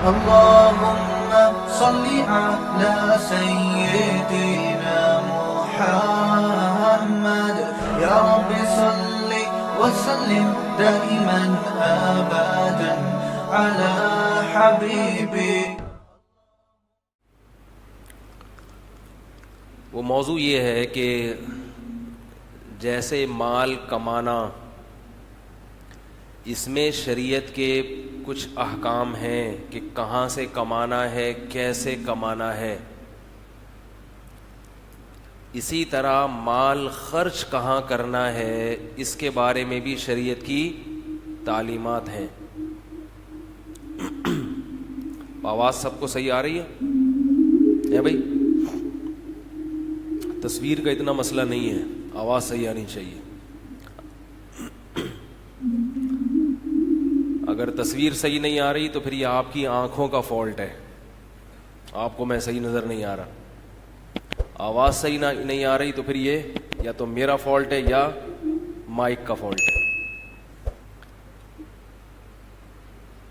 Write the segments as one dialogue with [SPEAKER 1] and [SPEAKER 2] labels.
[SPEAKER 1] اللهم صل على سيدنا محمد يا رب صل وسلم دائما أبدا على حبيبي.
[SPEAKER 2] وہ موضوع یہ ہے کہ جیسے مال کمانا، اس میں شریعت کے کچھ احکام ہیں کہ کہاں سے کمانا ہے، کیسے کمانا ہے. اسی طرح مال خرچ کہاں کرنا ہے، اس کے بارے میں بھی شریعت کی تعلیمات ہیں. آواز سب کو صحیح آ رہی ہے بھائی؟ تصویر کا اتنا مسئلہ نہیں ہے، آواز صحیح آنی چاہیے. اگر تصویر صحیح نہیں آ رہی تو پھر یہ آپ کی آنکھوں کا فالٹ ہے، آپ کو میں صحیح نظر نہیں آ رہا. آواز صحیح نہیں آ رہی تو پھر یہ یا تو میرا فالٹ ہے یا مائک کا فالٹ ہے.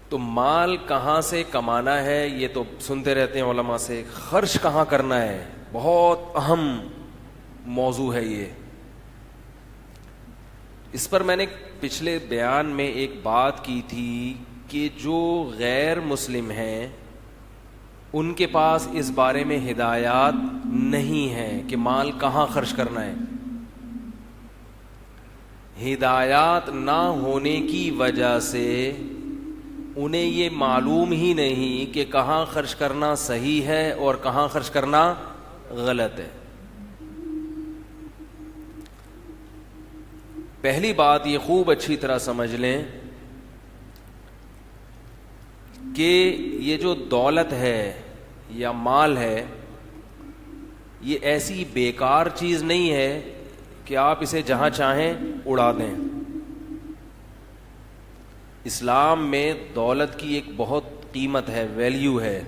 [SPEAKER 2] تو مال کہاں سے کمانا ہے یہ تو سنتے رہتے ہیں علماء سے. خرچ کہاں کرنا ہے، بہت اہم موضوع ہے یہ. اس پر میں نے پچھلے بیان میں ایک بات کی تھی کہ جو غیر مسلم ہیں ان کے پاس اس بارے میں ہدایات نہیں ہیں کہ مال کہاں خرچ کرنا ہے. ہدایات نہ ہونے کی وجہ سے انہیں یہ معلوم ہی نہیں کہ کہاں خرچ کرنا صحیح ہے اور کہاں خرچ کرنا غلط ہے. پہلی بات یہ خوب اچھی طرح سمجھ لیں کہ یہ جو دولت ہے یا مال ہے یہ ایسی بیکار چیز نہیں ہے کہ آپ اسے جہاں چاہیں اڑا دیں. اسلام میں دولت کی ایک بہت قیمت ہے، ویلیو ہے.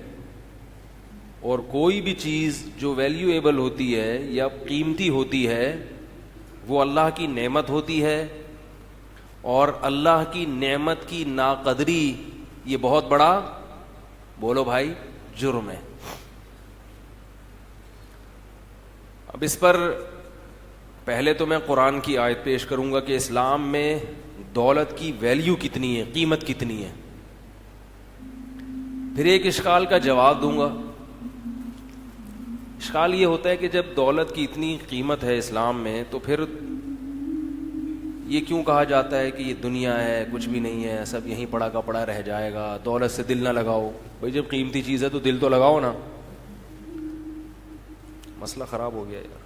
[SPEAKER 2] اور کوئی بھی چیز جو ویلیویبل ہوتی ہے یا قیمتی ہوتی ہے وہ اللہ کی نعمت ہوتی ہے، اور اللہ کی نعمت کی ناقدری یہ بہت بڑا، بولو بھائی، جرم ہے. اب اس پر پہلے تو میں قرآن کی آیت پیش کروں گا کہ اسلام میں دولت کی ویلیو کتنی ہے، قیمت کتنی ہے. پھر ایک اشکال کا جواب دوں گا. اشکال یہ ہوتا ہے کہ جب دولت کی اتنی قیمت ہے اسلام میں تو پھر یہ کیوں کہا جاتا ہے کہ یہ دنیا ہے، کچھ بھی نہیں ہے، سب یہیں پڑا کا پڑا رہ جائے گا، دولت سے دل نہ لگاؤ. بھائی جب قیمتی چیز ہے تو دل تو لگاؤ نا. مسئلہ خراب ہو گیا یار.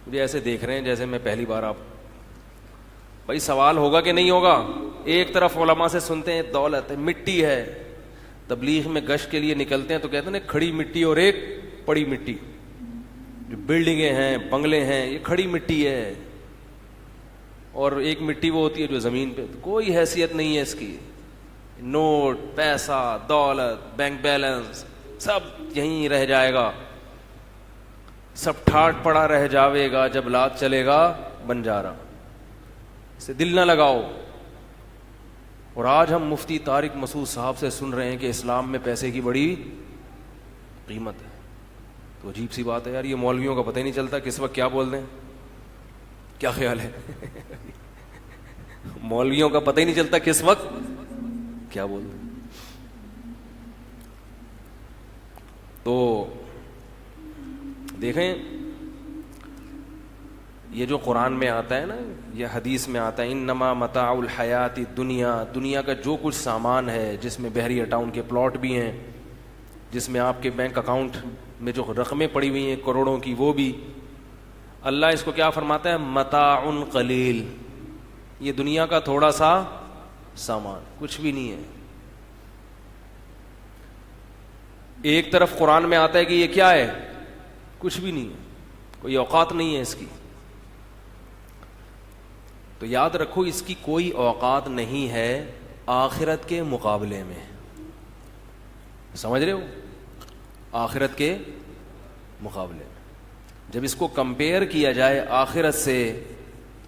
[SPEAKER 2] مجھے ایسے دیکھ رہے ہیں جیسے میں پہلی بار آپ، بھائی سوال ہوگا کہ نہیں ہوگا؟ ایک طرف علماء سے سنتے ہیں دولت ہے، مٹی ہے. تبلیغ میں گشت کے لیے نکلتے ہیں تو کہتے ہیں کھڑی مٹی اور ایک پڑی مٹی. جو بلڈنگیں ہیں، بنگلے ہیں، یہ کھڑی مٹی ہے، اور ایک مٹی وہ ہوتی ہے جو زمین پہ کوئی حیثیت نہیں ہے اس کی. نوٹ، پیسہ، دولت، بینک بیلنس سب یہیں رہ جائے گا، سب ٹھاٹ پڑا رہ جاوے گا جب لات چلے گا بنجارا. اسے دل نہ لگاؤ. اور آج ہم مفتی طارق مسعود صاحب سے سن رہے ہیں کہ اسلام میں پیسے کی بڑی قیمت ہے. تو عجیب سی بات ہے یار، یہ مولویوں کا پتہ ہی نہیں چلتا کس وقت کیا بول دیں. کیا خیال ہے؟ مولویوں کا پتہ ہی نہیں چلتا کس وقت کیا بول دیں. تو دیکھیں یہ جو قرآن میں آتا ہے نا، یہ حدیث میں آتا ہے انما متاع الحیات الدنیا، دنیا کا جو کچھ سامان ہے جس میں بحریہ ٹاؤن کے پلاٹ بھی ہیں، جس میں آپ کے بینک اکاؤنٹ میں جو رقمیں پڑی ہوئی ہیں کروڑوں کی، وہ بھی اللہ اس کو کیا فرماتا ہے؟ متاع قلیل. یہ دنیا کا تھوڑا سا سامان، کچھ بھی نہیں ہے. ایک طرف قرآن میں آتا ہے کہ یہ کیا ہے؟ کچھ بھی نہیں ہے، کوئی اوقات نہیں ہے اس کی. تو یاد رکھو اس کی کوئی اوقات نہیں ہے آخرت کے مقابلے میں. سمجھ رہے ہو؟ آخرت کے مقابلے میں جب اس کو کمپیئر کیا جائے آخرت سے،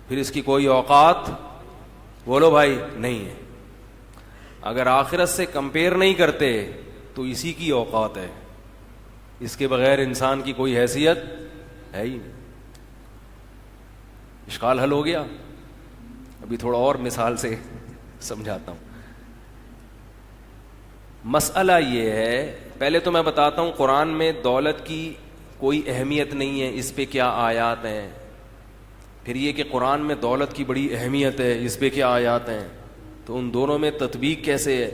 [SPEAKER 2] پھر اس کی کوئی اوقات بولو بھائی نہیں ہے. اگر آخرت سے کمپیئر نہیں کرتے تو اسی کی اوقات ہے, اس کے بغیر انسان کی کوئی حیثیت ہے ہی نہیں. اشکال حل ہو گیا؟ ابھی تھوڑا اور مثال سے سمجھاتا ہوں. مسئلہ یہ ہے, پہلے تو میں بتاتا ہوں قرآن میں دولت کی کوئی اہمیت نہیں ہے, اس پہ کیا آیات ہیں. پھر یہ کہ قرآن میں دولت کی بڑی اہمیت ہے, اس پہ کیا آیات ہیں. تو ان دونوں میں تطبیق کیسے ہے؟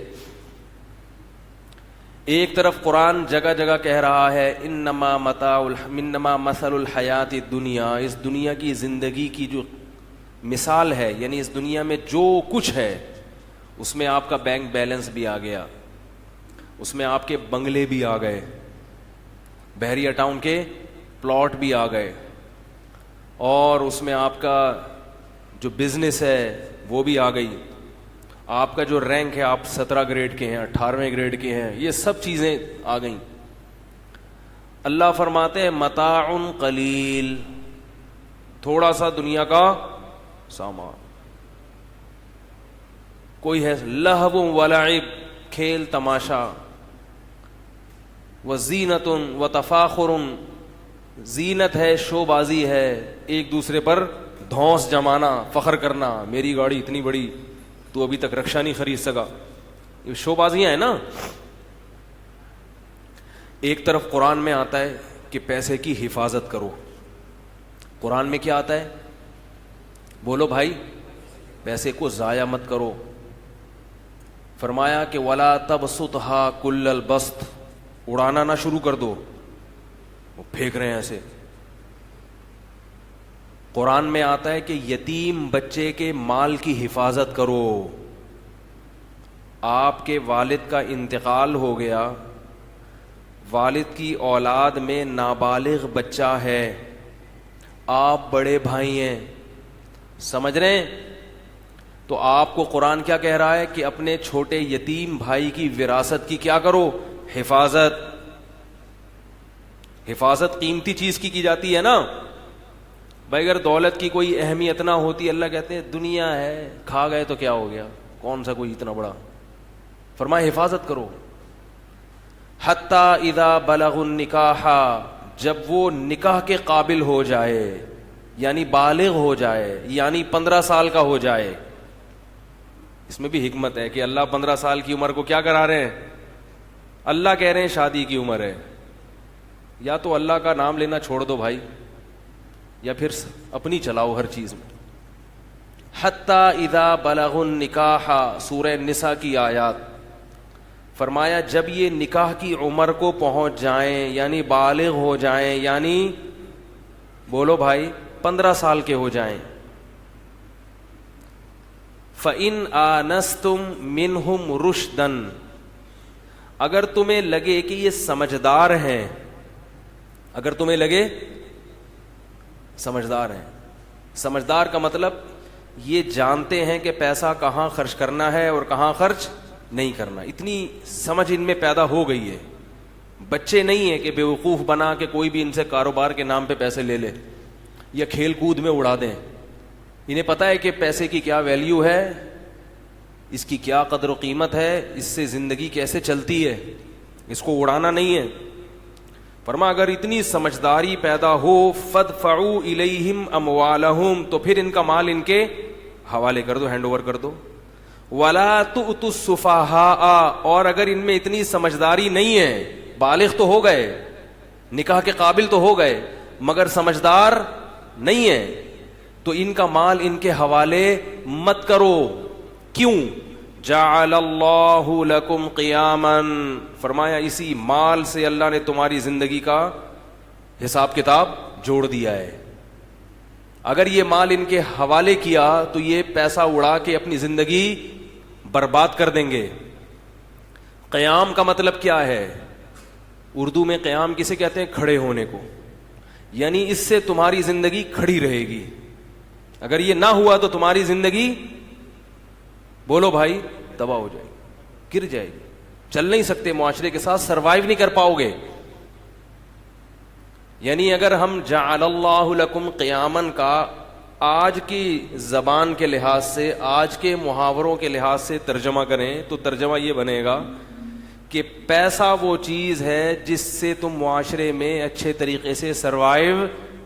[SPEAKER 2] ایک طرف قرآن جگہ جگہ کہہ رہا ہے انما مثل الحیات الدنیا, اس دنیا کی زندگی کی جو مثال ہے, یعنی اس دنیا میں جو کچھ ہے اس میں آپ کا بینک بیلنس بھی آ گیا, اس میں آپ کے بنگلے بھی آ گئے, بحریہ ٹاؤن کے پلاٹ بھی آ گئے, اور اس میں آپ کا جو بزنس ہے وہ بھی آ گئی, آپ کا جو رینک ہے آپ 17 گریڈ کے ہیں, 18ویں گریڈ کے ہیں, یہ سب چیزیں آ گئیں. اللہ فرماتے ہیں متاع قلیل, تھوڑا سا دنیا کا سامان, کوئی ہے لہو ولعب, کھیل تماشا, وزینت وتفاخر, زینت ہے, شو بازی ہے, ایک دوسرے پر دھونس جمانا, فخر کرنا, میری گاڑی اتنی بڑی, تو ابھی تک رکشا نہیں خرید سکا, یہ شو بازیاں ہیں نا. ایک طرف قرآن میں آتا ہے کہ پیسے کی حفاظت کرو. قرآن میں کیا آتا ہے؟ بولو بھائی, پیسے کو ضائع مت کرو. فرمایا کہ ولا تبسطها کل البسط, اڑانا نہ شروع کر دو, وہ پھینک رہے ہیں ایسے. قرآن میں آتا ہے کہ یتیم بچے کے مال کی حفاظت کرو. آپ کے والد کا انتقال ہو گیا, والد کی اولاد میں نابالغ بچہ ہے, آپ بڑے بھائی ہیں, سمجھ رہے ہیں؟ تو آپ کو قرآن کیا کہہ رہا ہے کہ اپنے چھوٹے یتیم بھائی کی وراثت کی کیا کرو؟ حفاظت. حفاظت قیمتی چیز کی جاتی ہے نا بھائی. اگر دولت کی کوئی اہمیت نہ ہوتی, اللہ کہتے ہیں دنیا ہے, کھا گئے تو کیا ہو گیا, کون سا کوئی اتنا بڑا. فرمایا حفاظت کرو. حتی اذا بلغ النکاح, جب وہ نکاح کے قابل ہو جائے, یعنی بالغ ہو جائے, یعنی 15 سال کا ہو جائے. اس میں بھی حکمت ہے کہ اللہ 15 سال کی عمر کو کیا کرا رہے ہیں؟ اللہ کہہ رہے ہیں شادی کی عمر ہے. یا تو اللہ کا نام لینا چھوڑ دو بھائی, یا پھر اپنی چلاؤ ہر چیز میں. حتی اذا بلغ النکاح, سورہ نساء کی آیات. فرمایا جب یہ نکاح کی عمر کو پہنچ جائیں, یعنی بالغ ہو جائیں, یعنی بولو بھائی 15 سال کے ہو جائیں. فَإِنْ آنَسْتُمْ مِنْهُمْ رُشْدًا, اگر تمہیں لگے کہ یہ سمجھدار ہیں, اگر تمہیں لگے سمجھدار ہیں. سمجھدار کا مطلب یہ جانتے ہیں کہ پیسہ کہاں خرچ کرنا ہے اور کہاں خرچ نہیں کرنا. اتنی سمجھ ان میں پیدا ہو گئی ہے. بچے نہیں ہیں کہ بیوقوف بنا کے کوئی بھی ان سے کاروبار کے نام پہ پیسے لے لے یا کھیل کود میں اڑا دیں. انہیں پتہ ہے کہ پیسے کی کیا ویلیو ہے, اس کی کیا قدر و قیمت ہے, اس سے زندگی کیسے چلتی ہے, اس کو اڑانا نہیں ہے. فرما اگر اتنی سمجھداری پیدا ہو, فَادْفَعُوا إِلَيْهِمْ أَمْوَالَهُمْ, تو پھر ان کا مال ان کے حوالے کر دو, ہینڈ اوور کر دو. وَلَا تُؤْتُوا السُّفَهَاءَ, اور اگر ان میں اتنی سمجھداری نہیں ہے, بالغ تو ہو گئے, نکاح کے قابل تو ہو گئے, مگر سمجھدار نہیں ہے, تو ان کا مال ان کے حوالے مت کرو. کیوں؟ جعل اللہ لکم قیاما, فرمایا اسی مال سے اللہ نے تمہاری زندگی کا حساب کتاب جوڑ دیا ہے. اگر یہ مال ان کے حوالے کیا تو یہ پیسہ اڑا کے اپنی زندگی برباد کر دیں گے. قیام کا مطلب کیا ہے؟ اردو میں قیام کسے کہتے ہیں؟ کھڑے ہونے کو. یعنی اس سے تمہاری زندگی کھڑی رہے گی. اگر یہ نہ ہوا تو تمہاری زندگی, بولو بھائی, تباہ ہو جائے گی, گر جائے گی, چل نہیں سکتے, معاشرے کے ساتھ سروائیو نہیں کر پاؤ گے. یعنی اگر ہم جعل اللہ لکم قیامن کا آج کی زبان کے لحاظ سے, آج کے محاوروں کے لحاظ سے ترجمہ کریں تو ترجمہ یہ بنے گا کہ پیسہ وہ چیز ہے جس سے تم معاشرے میں اچھے طریقے سے سروائیو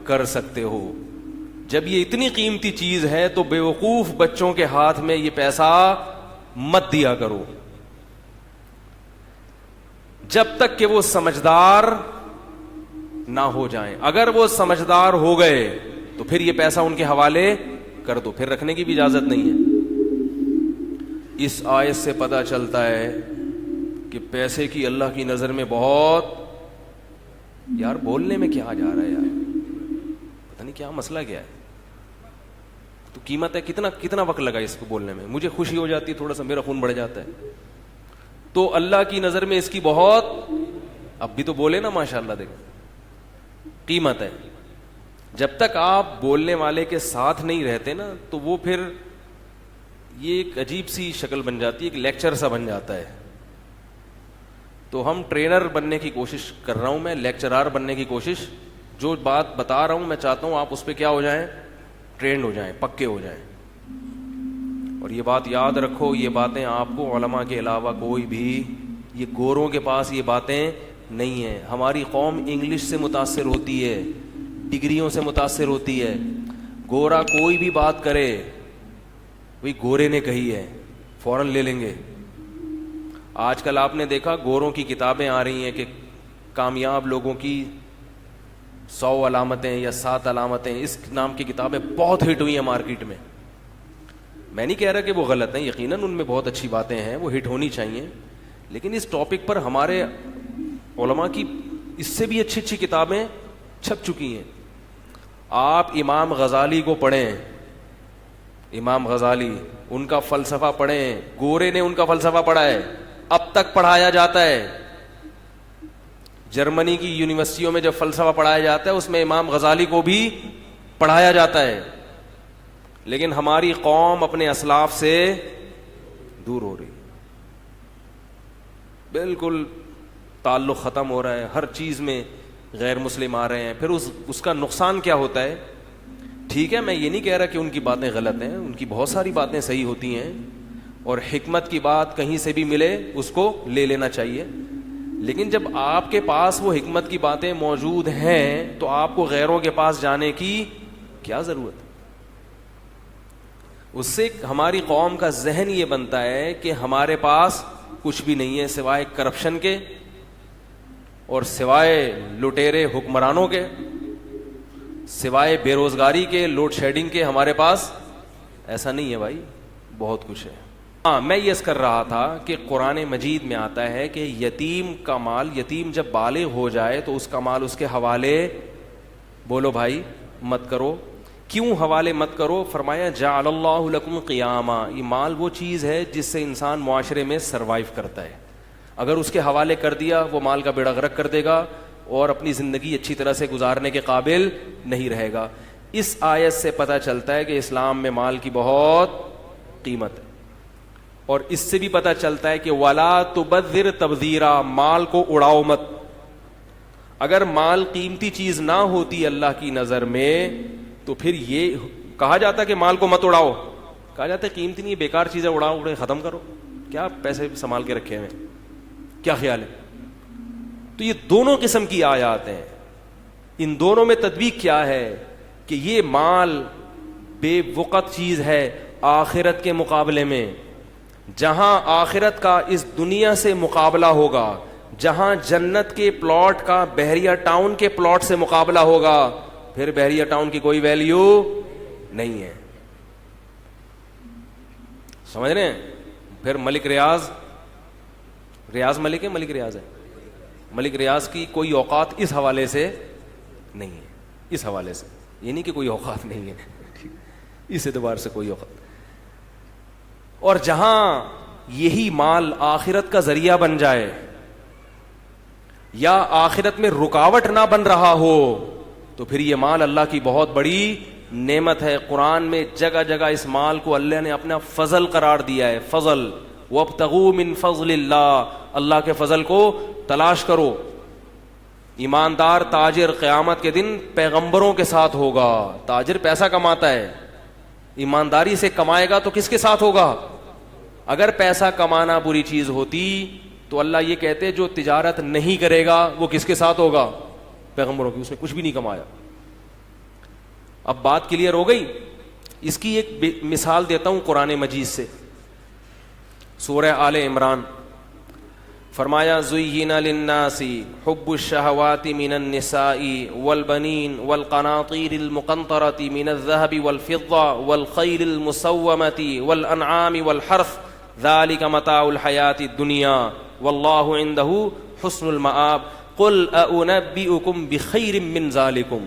[SPEAKER 2] کر سکتے ہو. جب یہ اتنی قیمتی چیز ہے تو بیوقوف بچوں کے ہاتھ میں یہ پیسہ مت دیا کرو جب تک کہ وہ سمجھدار نہ ہو جائیں. اگر وہ سمجھدار ہو گئے تو پھر یہ پیسہ ان کے حوالے کر دو, پھر رکھنے کی بھی اجازت نہیں ہے. اس آیت سے پتہ چلتا ہے کہ پیسے کی اللہ کی نظر میں بہت, یار بولنے میں کیا جا رہا ہے یار, پتہ نہیں کیا مسئلہ کیا ہے. تو قیمت ہے, کتنا وقت لگا اس کو بولنے میں, مجھے خوشی ہو جاتی ہے, تھوڑا سا میرا خون بڑھ جاتا ہے. تو اللہ کی نظر میں اس کی بہت, اب بھی تو بولے نا ماشاءاللہ, دیکھیں قیمت ہے. جب تک آپ بولنے والے کے ساتھ نہیں رہتے نا تو وہ پھر یہ ایک عجیب سی شکل بن جاتی ہے, ایک لیکچر سا بن جاتا ہے. تو ہم ٹرینر بننے کی کوشش کر رہا ہوں میں, لیکچرار بننے کی کوشش. جو بات بتا رہا ہوں میں چاہتا ہوں آپ اس پہ کیا ہو جائیں, ٹرینڈ ہو جائیں, پکے ہو جائیں. اور یہ بات یاد رکھو, یہ باتیں آپ کو علماء کے علاوہ کوئی بھی, یہ گوروں کے پاس یہ باتیں نہیں ہیں. ہماری قوم انگلش سے متاثر ہوتی ہے, ڈگریوں سے متاثر ہوتی ہے. گورا کوئی بھی بات کرے وہی گورے نے کہی ہے, فوراً لے لیں گے. آج کل آپ نے دیکھا گوروں کی کتابیں آ رہی ہیں کہ کامیاب لوگوں کی 100 علامتیں یا 7 علامتیں, اس نام کی کتابیں بہت ہٹ ہوئی ہیں مارکیٹ میں. میں نہیں کہہ رہا کہ وہ غلط ہیں, یقیناً ان میں بہت اچھی باتیں ہیں, وہ ہٹ ہونی چاہیے. لیکن اس ٹاپک پر ہمارے علماء کی اس سے بھی اچھی اچھی کتابیں چھپ چکی ہیں. آپ امام غزالی کو پڑھیں, امام غزالی, ان کا فلسفہ پڑھیں. گورے نے ان کا فلسفہ پڑھا ہے, اب تک پڑھایا جاتا ہے. جرمنی کی یونیورسٹیوں میں جب فلسفہ پڑھایا جاتا ہے اس میں امام غزالی کو بھی پڑھایا جاتا ہے. لیکن ہماری قوم اپنے اسلاف سے دور ہو رہی, بالکل تعلق ختم ہو رہا ہے. ہر چیز میں غیر مسلم آ رہے ہیں. پھر اس کا نقصان کیا ہوتا ہے؟ ٹھیک ہے, میں یہ نہیں کہہ رہا کہ ان کی باتیں غلط ہیں, ان کی بہت ساری باتیں صحیح ہوتی ہیں, اور حکمت کی بات کہیں سے بھی ملے اس کو لے لینا چاہیے. لیکن جب آپ کے پاس وہ حکمت کی باتیں موجود ہیں تو آپ کو غیروں کے پاس جانے کی کیا ضرورت؟ اس سے ہماری قوم کا ذہن یہ بنتا ہے کہ ہمارے پاس کچھ بھی نہیں ہے سوائے کرپشن کے اور سوائے لٹیرے حکمرانوں کے, سوائے بے روزگاری کے, لوڈ شیڈنگ کے. ہمارے پاس ایسا نہیں ہے بھائی, بہت کچھ ہے. ہاں, میں یہ کر رہا تھا کہ قرآن مجید میں آتا ہے کہ یتیم کا مال, یتیم جب بالغ ہو جائے تو اس کا مال اس کے حوالے, بولو بھائی, مت کرو. کیوں حوالے مت کرو؟ فرمایا جعل اللہ لکم قیاما, یہ مال وہ چیز ہے جس سے انسان معاشرے میں سروائیو کرتا ہے. اگر اس کے حوالے کر دیا وہ مال کا بیڑا غرق کر دے گا اور اپنی زندگی اچھی طرح سے گزارنے کے قابل نہیں رہے گا. اس آیت سے پتہ چلتا ہے کہ اسلام میں مال کی بہت قیمت ہے. اور اس سے بھی پتہ چلتا ہے کہ وَلَا تُبَذِّرْ تَبْذِيرًا, مال کو اڑاؤ مت. اگر مال قیمتی چیز نہ ہوتی اللہ کی نظر میں تو پھر یہ کہا جاتا کہ مال کو مت اڑاؤ, کہا جاتا ہے قیمتی نہیں, بیکار چیزیں اڑاؤ, اڑے ختم کرو, کیا پیسے سنبھال کے رکھے ہیں, کیا خیال ہے؟ تو یہ دونوں قسم کی آیات ہیں. ان دونوں میں تطبیق کیا ہے کہ یہ مال بے وقت چیز ہے آخرت کے مقابلے میں. جہاں آخرت کا اس دنیا سے مقابلہ ہوگا, جہاں جنت کے پلاٹ کا بحریہ ٹاؤن کے پلاٹ سے مقابلہ ہوگا, پھر بحریہ ٹاؤن کی کوئی ویلیو نہیں ہے. سمجھ رہے ہیں؟ پھر ملک ریاض ملک ہے, ملک ریاض ہے, ملک ریاض کی کوئی اوقات اس حوالے سے نہیں ہے. اس حوالے سے یہ نہیں کہ کوئی اوقات نہیں ہے, اس اعتبار سے کوئی اوقات. اور جہاں یہی مال آخرت کا ذریعہ بن جائے یا آخرت میں رکاوٹ نہ بن رہا ہو تو پھر یہ مال اللہ کی بہت بڑی نعمت ہے. قرآن میں جگہ جگہ اس مال کو اللہ نے اپنا فضل قرار دیا ہے. فضل, وابتغوا من فضل اللہ, اللہ کے فضل کو تلاش کرو. ایماندار تاجر قیامت کے دن پیغمبروں کے ساتھ ہوگا. تاجر پیسہ کماتا ہے, ایمانداری سے کمائے گا تو کس کے ساتھ ہوگا؟ اگر پیسہ کمانا بری چیز ہوتی تو اللہ یہ کہتے جو تجارت نہیں کرے گا وہ کس کے ساتھ ہوگا؟ پیغمبروں کی. اس نے کچھ بھی نہیں کمایا. اب بات کلیئر ہو گئی. اس کی ایک مثال دیتا ہوں قرآن مجید سے. سورہ آل عمران فرمایا زُيِّنَ لِلنَّاسِ حُبُّ الشَّهَوَاتِ مِنَ النِّسَاءِ وَالْبَنِينَ وَالْقَنَاطِيرِ الْمُقَنطَرَةِ مِنَ الذَّهَبِ وَالْفِضَّةِ وَالْخَيْلِ الْمُسَوَّمَةِ وَالْأَنْعَامِ وَالْحَرْثِ ذَلِكَ مَتَاعُ الْحَيَاةِ الدُّنْيَا وَاللَّهُ عِندَهُ حُسْنُ الْمَآبِ قُلْ أَؤُنَبِّئُكُمْ بِخَيْرٍ مِّن ذَلِكُمْ.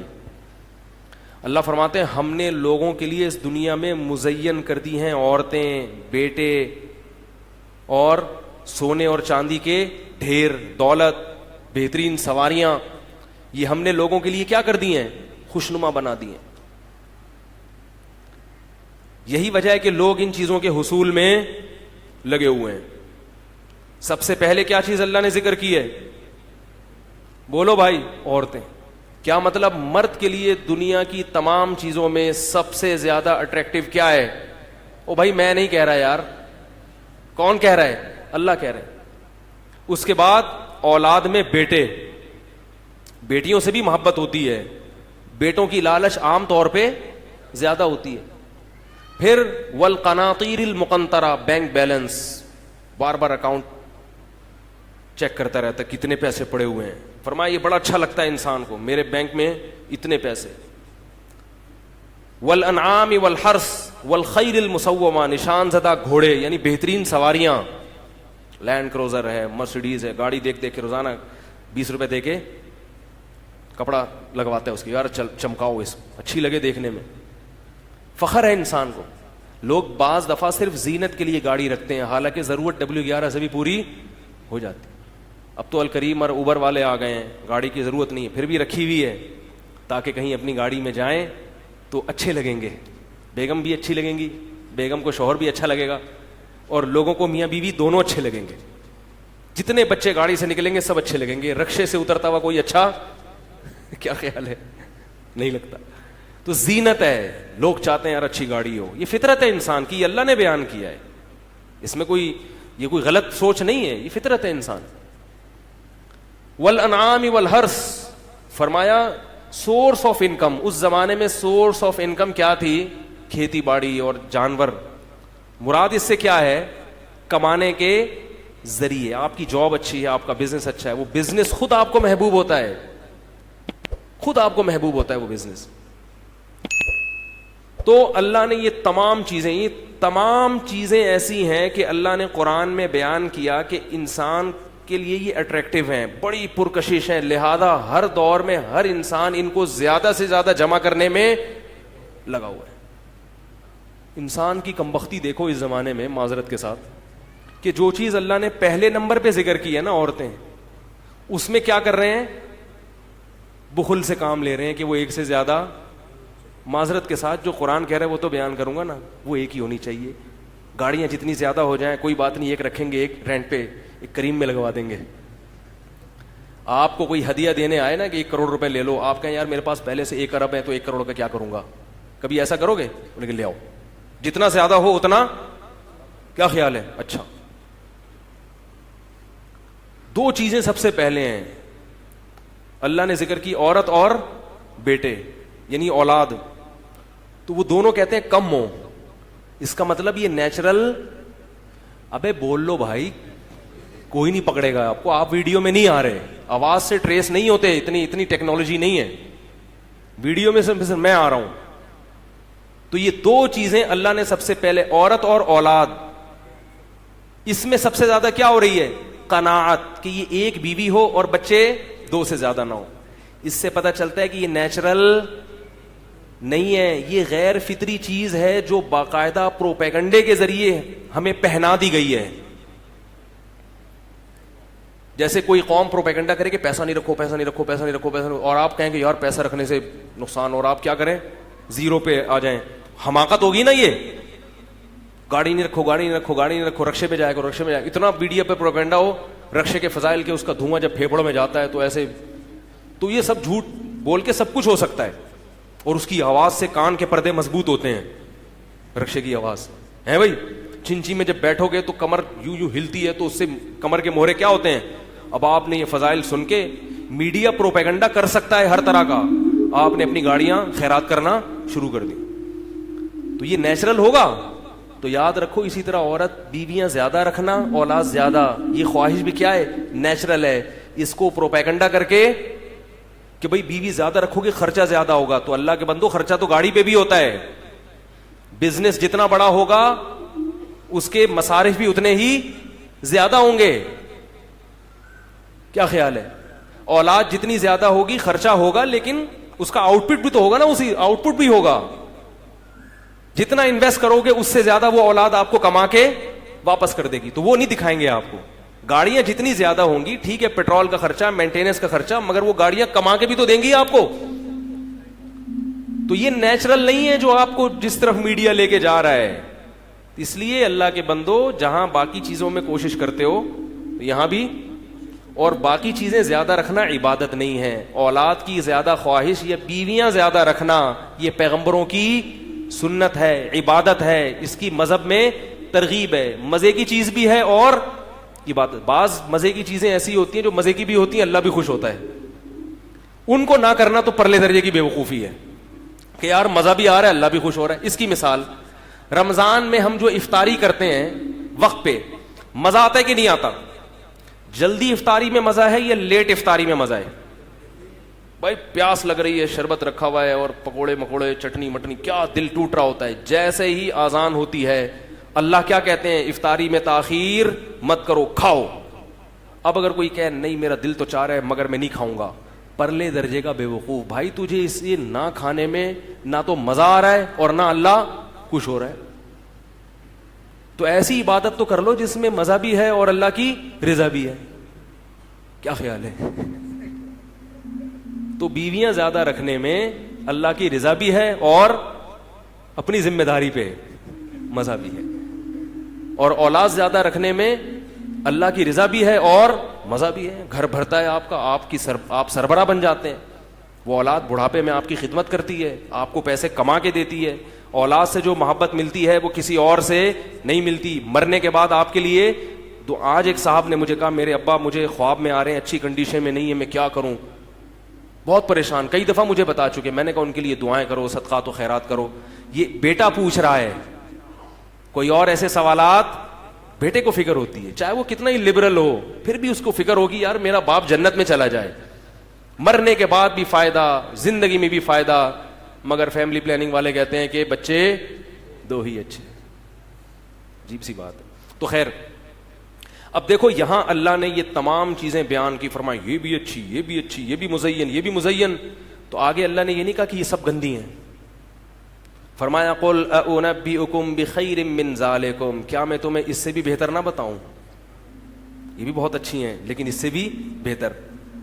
[SPEAKER 2] اللہ فرماتے ہیں ہم نے لوگوں کے لیے اس دنیا میں مزین کر دی ہیں عورتیں، بیٹے اور سونے اور چاندی کے ڈھیر، دولت، بہترین سواریاں. یہ ہم نے لوگوں کے لیے کیا کر دی ہیں؟ خوشنما بنا دی ہیں. یہی وجہ ہے کہ لوگ ان چیزوں کے حصول میں لگے ہوئے ہیں. سب سے پہلے کیا چیز اللہ نے ذکر کی ہے؟ بولو بھائی، عورتیں. کیا مطلب؟ مرد کے لیے دنیا کی تمام چیزوں میں سب سے زیادہ اٹریکٹیو کیا ہے؟ او بھائی میں نہیں کہہ رہا یار. کون کہہ رہا ہے؟ اللہ کہہ رہے ہیں. اس کے بعد اولاد میں بیٹے. بیٹیوں سے بھی محبت ہوتی ہے، بیٹوں کی لالچ عام طور پہ زیادہ ہوتی ہے. پھر والقناطیر المقنطرہ، بینک بیلنس، بار بار اکاؤنٹ چیک کرتا رہتا ہے کتنے پیسے پڑے ہوئے ہیں. فرمایا یہ بڑا اچھا لگتا ہے انسان کو، میرے بینک میں اتنے پیسے. والانعام والحرث والخیل المسومہ، نشان زدہ گھوڑے یعنی بہترین سواریاں. لینڈ کروزر ہے، مرسیڈیز ہے، گاڑی دیکھ دیکھ کے روزانہ 20 روپے دے کے کپڑا لگواتا ہے اس کی، یار چمکاؤ اس اچھی لگے دیکھنے میں. فخر ہے انسان کو. لوگ بعض دفعہ صرف زینت کے لیے گاڑی رکھتے ہیں، حالانکہ ضرورت W11 سے بھی پوری ہو جاتی. اب تو الکریم اور اوبر والے آ گئے ہیں، گاڑی کی ضرورت نہیں ہے، پھر بھی رکھی ہوئی ہے تاکہ کہیں اپنی گاڑی میں جائیں تو اچھے لگیں گے. بیگم بھی اچھی لگیں گی، بیگم کو شوہر بھی اچھا لگے گا، اور لوگوں کو میاں بیوی دونوں اچھے لگیں گے. جتنے بچے گاڑی سے نکلیں گے سب اچھے لگیں گے. رکشے سے اترتا ہوا کوئی اچھا کیا خیال ہے؟ نہیں لگتا. تو زینت ہے، لوگ چاہتے ہیں یار اچھی گاڑی ہو. یہ فطرت ہے انسان کی، اللہ نے بیان کیا ہے. اس میں کوئی غلط سوچ نہیں ہے، یہ فطرت ہے انسان. والانعام والحرث، فرمایا سورس آف انکم. اس زمانے میں سورس آف انکم کیا تھی؟ کھیتی باڑی اور جانور. مراد اس سے کیا ہے؟ کمانے کے ذریعے. آپ کی جاب اچھی ہے، آپ کا بزنس اچھا ہے، وہ بزنس خود آپ کو محبوب ہوتا ہے، خود آپ کو محبوب ہوتا ہے وہ بزنس. تو اللہ نے یہ تمام چیزیں ایسی ہیں کہ اللہ نے قرآن میں بیان کیا کہ انسان کے لیے یہ اٹریکٹیو ہیں، بڑی پرکشش ہیں. لہذا ہر دور میں ہر انسان ان کو زیادہ سے زیادہ جمع کرنے میں لگا ہوا ہے. انسان کی کمبختی دیکھو اس زمانے میں، معذرت کے ساتھ، کہ جو چیز اللہ نے پہلے نمبر پہ ذکر کی ہے نا، عورتیں، اس میں کیا کر رہے ہیں؟ بخل سے کام لے رہے ہیں کہ وہ ایک سے زیادہ. معذرت کے ساتھ جو قرآن کہہ رہا ہے وہ تو بیان کروں گا نا، وہ ایک ہی ہونی چاہیے. گاڑیاں جتنی زیادہ ہو جائیں کوئی بات نہیں، ایک رکھیں گے، ایک رینٹ پہ، ایک کریم میں لگوا دیں گے. آپ کو کوئی ہدیہ دینے آئے نا کہ 1 کروڑ روپے لے لو، آپ کہیں یار میرے پاس پہلے سے 1 ارب ہے تو 1 کروڑ کا کیا کروں گا؟ کبھی ایسا کرو گے؟ لیکن لے آؤ، جتنا زیادہ ہو اتنا. کیا خیال ہے؟ اچھا. 2 چیزیں سب سے پہلے ہیں اللہ نے ذکر کی، عورت اور بیٹے یعنی اولاد. تو وہ دونوں کہتے ہیں کم ہو. اس کا مطلب یہ نیچرل. ابے بول لو بھائی، کوئی نہیں پکڑے گا آپ کو. آپ ویڈیو میں نہیں آ رہے، آواز سے ٹریس نہیں ہوتے، اتنی ٹیکنالوجی نہیں ہے. ویڈیو میں صرف میں آ رہا ہوں. تو یہ 2 چیزیں اللہ نے سب سے پہلے، عورت اور اولاد. اس میں سب سے زیادہ کیا ہو رہی ہے؟ قناعت، کہ یہ ایک بیوی ہو اور بچے 2 سے زیادہ نہ ہو. اس سے پتہ چلتا ہے کہ یہ نیچرل نہیں ہے، یہ غیر فطری چیز ہے جو باقاعدہ پروپیگنڈے کے ذریعے ہمیں پہنا دی گئی ہے. جیسے کوئی قوم پروپیگنڈا کرے کہ پیسہ نہیں رکھو، پیسہ نہیں رکھو، پیسہ نہیں رکھو، پیسہ نہیں رکھو، اور آپ کہیں کہ یار پیسہ رکھنے سے نقصان، اور آپ کیا کریں؟ 0 پہ آ جائیں. حماقت ہوگی نا یہ. گاڑی نہیں رکھو، گاڑی نہیں رکھو، گاڑی نہیں رکھو، رکشے پہ جائے گا، رکشے میں جائے. اتنا میڈیا پہ پروپیگنڈا ہو رکشے کے فضائل کے، اس کا دھواں جب پھیپھڑوں میں جاتا ہے تو ایسے. تو یہ سب جھوٹ بول کے سب کچھ ہو سکتا ہے، اور اس کی آواز سے کان کے پردے مضبوط ہوتے ہیں. رکشے کی آواز ہے بھائی. چنچی میں جب بیٹھو گے تو کمر یوں یوں ہلتی ہے, تو اس سے کمر کے مہرے کیا ہوتے ہیں. اب آپ نے یہ فضائل سن کے, میڈیا پروپیگنڈا کر سکتا ہے ہر طرح کا, آپ نے اپنی گاڑیاں خیرات کرنا شروع کر دی, تو یہ نیچرل ہوگا. تو یاد رکھو اسی طرح عورت بیویاں زیادہ رکھنا, اولاد زیادہ, یہ خواہش بھی کیا ہے, نیچرل ہے. اس کو پروپیگنڈا کر کے کہ بھئی بیوی زیادہ رکھو گے خرچہ زیادہ ہوگا, تو اللہ کے بندو خرچہ تو گاڑی پہ بھی ہوتا ہے. بزنس جتنا بڑا ہوگا اس کے مصارف بھی اتنے ہی زیادہ ہوں گے. کیا خیال ہے؟ اولاد جتنی زیادہ ہوگی خرچہ ہوگا, لیکن اس کا آؤٹ پٹ بھی تو ہوگا نا, اسی آؤٹ پٹ بھی ہوگا. جتنا انویسٹ کرو گے اس سے زیادہ وہ اولاد آپ کو کما کے واپس کر دے گی, تو وہ نہیں دکھائیں گے آپ کو. گاڑیاں جتنی زیادہ ہوں گی, ٹھیک ہے پیٹرول کا خرچہ, مینٹیننس کا خرچہ, مگر وہ گاڑیاں کما کے بھی تو دیں گی آپ کو. تو یہ نیچرل نہیں ہے جو آپ کو جس طرف میڈیا لے کے جا رہا ہے. اس لیے اللہ کے بندو, جہاں باقی چیزوں میں کوشش کرتے ہو یہاں بھی, اور باقی چیزیں زیادہ رکھنا عبادت نہیں ہے. اولاد کی زیادہ خواہش یا بیویاں زیادہ رکھنا یہ پیغمبروں کی سنت ہے, عبادت ہے, اس کی مذہب میں ترغیب ہے. مزے کی چیز بھی ہے اور عبادت. بعض مزے کی چیزیں ایسی ہوتی ہیں جو مزے کی بھی ہوتی ہیں, اللہ بھی خوش ہوتا ہے. ان کو نہ کرنا تو پرلے درجے کی بیوقوفی ہے کہ یار مزہ بھی آ رہا ہے اللہ بھی خوش ہو رہا ہے. اس کی مثال, رمضان میں ہم جو افطاری کرتے ہیں وقت پہ, مزہ آتا ہے کہ نہیں آتا؟ جلدی افطاری میں مزہ ہے یا لیٹ افطاری میں مزہ ہے؟ بھائی پیاس لگ رہی ہے, شربت رکھا ہوا ہے اور پکوڑے مکوڑے چٹنی مٹنی, کیا دل ٹوٹ رہا ہوتا ہے. جیسے ہی آذان ہوتی ہے اللہ کیا کہتے ہیں, افطاری میں تاخیر مت کرو, کھاؤ. اب اگر کوئی کہے نہیں میرا دل تو چاہ رہا ہے مگر میں نہیں کھاؤں گا, پرلے درجے کا بیوقوف. بھائی تجھے اس لیے نہ کھانے میں نہ تو مزہ آ رہا ہے اور نہ اللہ خوش ہو رہا ہے, تو ایسی عبادت تو کر لو جس میں مزہ بھی ہے اور اللہ کی رضا بھی ہے. کیا خیال ہے؟ تو بیویاں زیادہ رکھنے میں اللہ کی رضا بھی ہے اور اپنی ذمہ داری پہ مزہ بھی ہے, اور اولاد زیادہ رکھنے میں اللہ کی رضا بھی ہے اور مزہ بھی ہے. گھر بھرتا ہے آپ کا, آپ سربراہ بن جاتے ہیں. وہ اولاد بڑھاپے میں آپ کی خدمت کرتی ہے, آپ کو پیسے کما کے دیتی ہے. اولاد سے جو محبت ملتی ہے وہ کسی اور سے نہیں ملتی. مرنے کے بعد آپ کے لیے آج ایک صاحب نے مجھے کہا میرے ابا مجھے خواب میں آ رہے ہیں, اچھی کنڈیشن میں نہیں ہے, میں کیا کروں, بہت پریشان. کئی دفعہ مجھے بتا چکے. میں نے کہا ان کے لیے دعائیں کرو, صدقات و خیرات کرو. یہ بیٹا پوچھ رہا ہے, کوئی اور ایسے سوالات بیٹے کو فکر ہوتی ہے, چاہے وہ کتنا ہی لبرل ہو, پھر بھی اس کو فکر ہوگی یار میرا باپ جنت میں چلا جائے, مرنے کے بعد بھی فائدہ, زندگی میں بھی فائدہ. مگر فیملی پلاننگ والے کہتے ہیں کہ بچے دو ہی اچھے. عجیب سی بات ہے. تو خیر, اب دیکھو یہاں اللہ نے یہ تمام چیزیں بیان کی, فرمائی یہ بھی اچھی, یہ بھی اچھی, یہ بھی مزین, یہ بھی مزین. تو آگے اللہ نے یہ نہیں کہا کہ یہ سب گندی ہیں. فرمایا قل اؤنبئکم بخیر من ذالکم, کیا میں تمہیں اس سے بھی بہتر نہ بتاؤں؟ یہ بھی بہت اچھی ہیں لیکن اس سے بھی بہتر.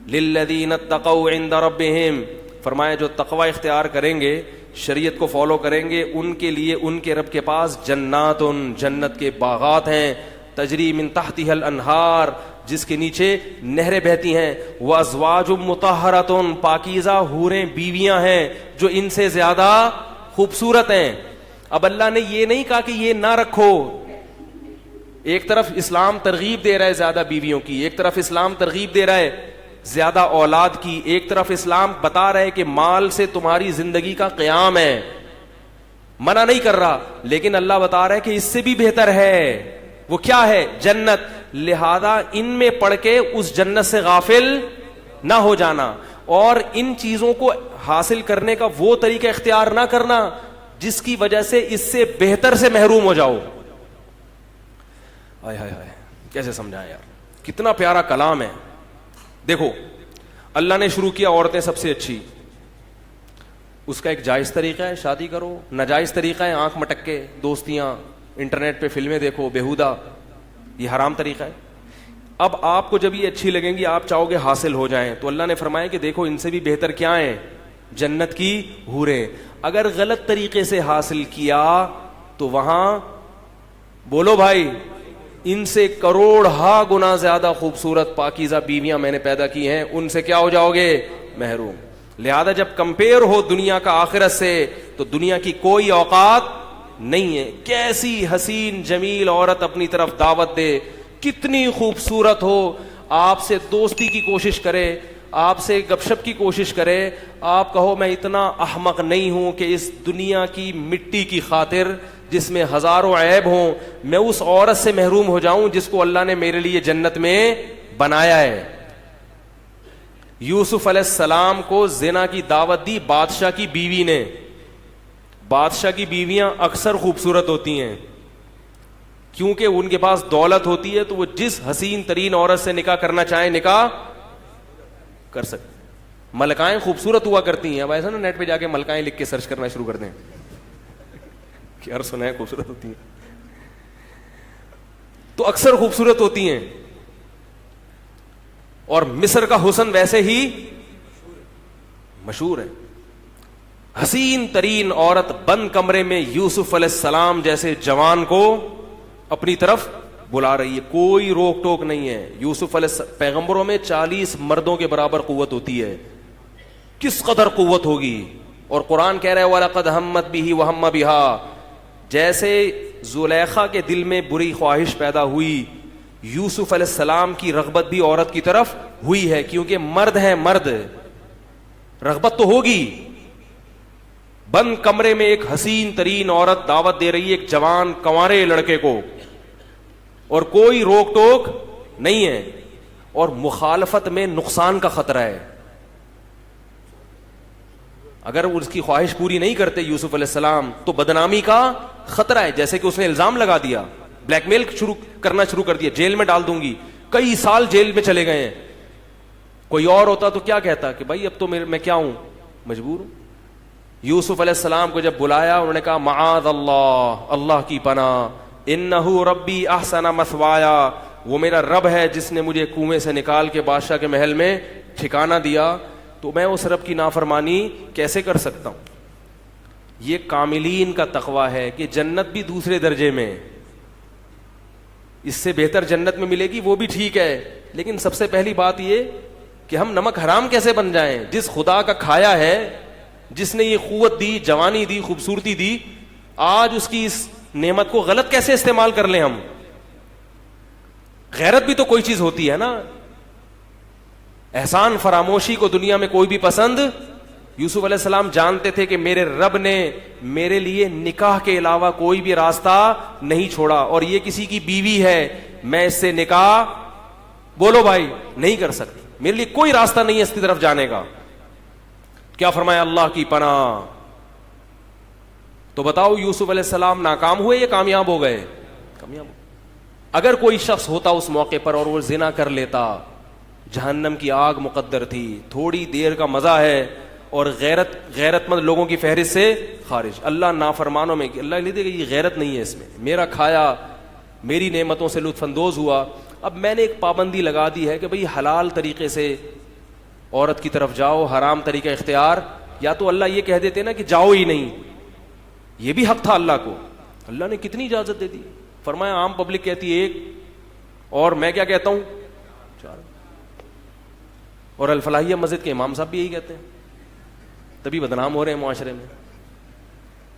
[SPEAKER 2] للذین اتقوا عند ربہم, فرمایا جو تقوی اختیار کریں گے, شریعت کو فالو کریں گے, ان کے لیے ان کے رب کے پاس جنات, جنت کے باغات ہیں, تجری من تحتها الانہار, جس کے نیچے نہریں بہتی ہیں, وازواج مطہرۃ, پاکیزہ حوریں بیویاں ہیں جو ان سے زیادہ خوبصورت ہیں. اب اللہ نے یہ نہیں کہا کہ یہ نہ رکھو. ایک طرف اسلام ترغیب دے رہا ہے زیادہ بیویوں کی, ایک طرف اسلام ترغیب دے رہا ہے زیادہ اولاد کی, ایک طرف اسلام بتا رہا ہے کہ مال سے تمہاری زندگی کا قیام ہے, منع نہیں کر رہا, لیکن اللہ بتا رہا ہے کہ اس سے بھی بہتر ہے. وہ کیا ہے؟ جنت. لہذا ان میں پڑھ کے اس جنت سے غافل نہ ہو جانا, اور ان چیزوں کو حاصل کرنے کا وہ طریقہ اختیار نہ کرنا جس کی وجہ سے اس سے بہتر سے محروم ہو جاؤ. ہائے ہائے ہائے, کیسے سمجھائیں یار, کتنا پیارا کلام ہے. دیکھو اللہ نے شروع کیا عورتیں سب سے اچھی, اس کا ایک جائز طریقہ ہے شادی کرو, ناجائز طریقہ ہے آنکھ مٹک کے دوستیاں, انٹرنیٹ پہ فلمیں دیکھو بیہودہ, یہ حرام طریقہ ہے. اب آپ کو جب یہ اچھی لگیں گی آپ چاہو گے حاصل ہو جائیں, تو اللہ نے فرمایا کہ دیکھو ان سے بھی بہتر کیا ہیں, جنت کی حوریں. اگر غلط طریقے سے حاصل کیا تو وہاں بولو بھائی ان سے کروڑ ہا گنا زیادہ خوبصورت پاکیزہ بیویاں میں نے پیدا کی ہیں, ان سے کیا ہو جاؤ گے؟ محروم. لہذا جب کمپیئر ہو دنیا کا آخرت سے تو دنیا کی کوئی اوقات نہیں ہے. کیسی حسین جمیل عورت اپنی طرف دعوت دے, کتنی خوبصورت ہو, آپ سے دوستی کی کوشش کرے, آپ سے گپ شپ کی کوشش کرے, آپ کہو میں اتنا احمق نہیں ہوں کہ اس دنیا کی مٹی کی خاطر جس میں ہزاروں عیب ہوں میں اس عورت سے محروم ہو جاؤں جس کو اللہ نے میرے لیے جنت میں بنایا ہے. یوسف علیہ السلام کو زنا کی دعوت دی بادشاہ کی بیوی نے. بادشاہ کی بیویاں اکثر خوبصورت ہوتی ہیں کیونکہ ان کے پاس دولت ہوتی ہے, تو وہ جس حسین ترین عورت سے نکاح کرنا چاہیں نکاح کر سکتے. ملکائیں خوبصورت ہوا کرتی ہیں. اب ایسا نا نیٹ پہ جا کے ملکائیں لکھ کے سرچ کرنا شروع کر دیں کہ ہر سنا ہے خوبصورت ہوتی ہیں, تو اکثر خوبصورت ہوتی ہیں. اور مصر کا حسن ویسے ہی مشہور ہے. حسین ترین عورت بند کمرے میں یوسف علیہ السلام جیسے جوان کو اپنی طرف بلا رہی ہے, کوئی روک ٹوک نہیں ہے. یوسف علیہ پیغمبروں میں 40 مردوں کے برابر قوت ہوتی ہے, کس قدر قوت ہوگی. اور قرآن کہہ رہا ہے وَلَقَدْ هَمَّتْ بِهِ وَهَمَّ بِهَا, جیسے زلیخا کے دل میں بری خواہش پیدا ہوئی, یوسف علیہ السلام کی رغبت بھی عورت کی طرف ہوئی ہے, کیونکہ مرد ہیں, مرد رغبت تو ہوگی. بند کمرے میں ایک حسین ترین عورت دعوت دے رہی ہے ایک جوان کنوارے لڑکے کو, اور کوئی روک ٹوک نہیں ہے, اور مخالفت میں نقصان کا خطرہ ہے. اگر اس کی خواہش پوری نہیں کرتے یوسف علیہ السلام تو بدنامی کا خطرہ ہے. جیسے کہ اس نے الزام لگا دیا, بلیک میل کرنا شروع کر دیا, جیل میں ڈال دوں گی, کئی سال جیل میں چلے گئے ہیں. کوئی اور ہوتا تو کیا کہتا کہ بھائی اب تو میں کیا ہوں, مجبور ہوں. یوسف علیہ السلام کو جب بلایا انہوں نے کہا معاذ اللہ, اللہ کی پناہ, انہ ربی احسن مثوایا, وہ میرا رب ہے جس نے مجھے کنویں سے نکال کے بادشاہ کے محل میں ٹھکانہ دیا, تو میں اس رب کی نافرمانی کیسے کر سکتا ہوں. یہ کاملین کا تقویٰ ہے کہ جنت بھی دوسرے درجے میں, اس سے بہتر جنت میں ملے گی وہ بھی ٹھیک ہے, لیکن سب سے پہلی بات یہ کہ ہم نمک حرام کیسے بن جائیں. جس خدا کا کھایا ہے, جس نے یہ قوت دی, جوانی دی, خوبصورتی دی, آج اس کی اس نعمت کو غلط کیسے استعمال کر لیں ہم. غیرت بھی تو کوئی چیز ہوتی ہے نا. احسان فراموشی کو دنیا میں کوئی بھی پسند. یوسف علیہ السلام جانتے تھے کہ میرے رب نے میرے لیے نکاح کے علاوہ کوئی بھی راستہ نہیں چھوڑا, اور یہ کسی کی بیوی ہے, میں اس سے نکاح بولو بھائی نہیں کر سکتی, میرے لیے کوئی راستہ نہیں ہے اس کی طرف جانے کا. کیا فرمایا اللہ کی پناہ. تو بتاؤ یوسف علیہ السلام ناکام ہوئے یا کامیاب ہو گئے؟ کامیاب. اگر کوئی شخص ہوتا اس موقع پر اور وہ زنا کر لیتا, جہنم کی آگ مقدر تھی, تھوڑی دیر کا مزہ ہے, اور غیرت مند لوگوں کی فہرست سے خارج. اللہ نافرمانوں میں, اللہ لے دے گا یہ غیرت نہیں ہے اس میں, میرا کھایا, میری نعمتوں سے لطف اندوز ہوا, اب میں نے ایک پابندی لگا دی ہے کہ بھئی حلال طریقے سے عورت کی طرف جاؤ, حرام طریقہ اختیار, یا تو اللہ یہ کہہ دیتے نا کہ جاؤ ہی نہیں, یہ بھی حق تھا اللہ کو. اللہ نے کتنی اجازت دے دی, فرمایا عام پبلک کہتی ہے ایک, اور میں کیا کہتا ہوں 4. اور الفلاحیہ مسجد کے امام صاحب بھی یہی کہتے ہیں, تبھی بدنام ہو رہے ہیں معاشرے میں.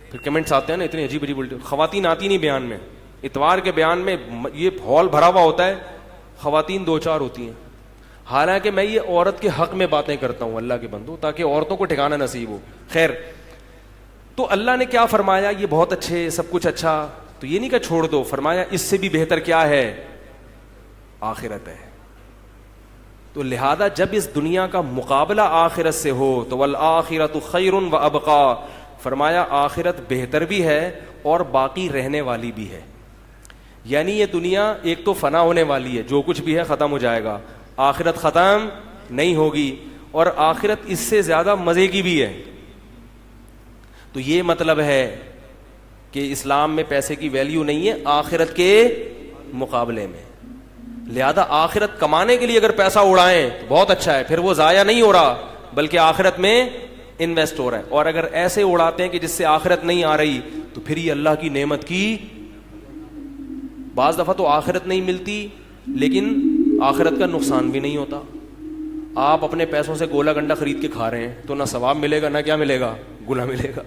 [SPEAKER 2] پھر کمنٹس آتے ہیں نا اتنے عجیب عجیب الٹے. خواتین آتی نہیں بیان میں, اتوار کے بیان میں یہ ہال بھرا ہوا ہوتا ہے, خواتین 2-4 ہوتی ہیں. حالانکہ میں یہ عورت کے حق میں باتیں کرتا ہوں اللہ کے بندو, تاکہ عورتوں کو ٹھکانہ نصیب ہو. خیر, تو اللہ نے کیا فرمایا, یہ بہت اچھے, سب کچھ اچھا, تو یہ نہیں کہ چھوڑ دو, فرمایا اس سے بھی بہتر کیا ہے, آخرت ہے. تو لہذا جب اس دنیا کا مقابلہ آخرت سے ہو تو والآخرۃ خیر وابقا, فرمایا آخرت بہتر بھی ہے اور باقی رہنے والی بھی ہے. یعنی یہ دنیا ایک تو فنا ہونے والی ہے, جو کچھ بھی ہے ختم ہو جائے گا, آخرت ختم نہیں ہوگی, اور آخرت اس سے زیادہ مزے کی بھی ہے. تو یہ مطلب ہے کہ اسلام میں پیسے کی ویلیو نہیں ہے آخرت کے مقابلے میں. لہذا آخرت کمانے کے لیے اگر پیسہ اڑائیں تو بہت اچھا ہے, پھر وہ ضائع نہیں ہو رہا بلکہ آخرت میں انویسٹ ہو رہا ہے. اور اگر ایسے اڑاتے ہیں کہ جس سے آخرت نہیں آ رہی, تو پھر یہ اللہ کی نعمت کی, بعض دفعہ تو آخرت نہیں ملتی لیکن آخرت کا نقصان بھی نہیں ہوتا. آپ اپنے پیسوں سے گولا گنڈا خرید کے کھا رہے ہیں تو نہ ثواب ملے گا نہ کیا ملے گا, گناہ ملے گا,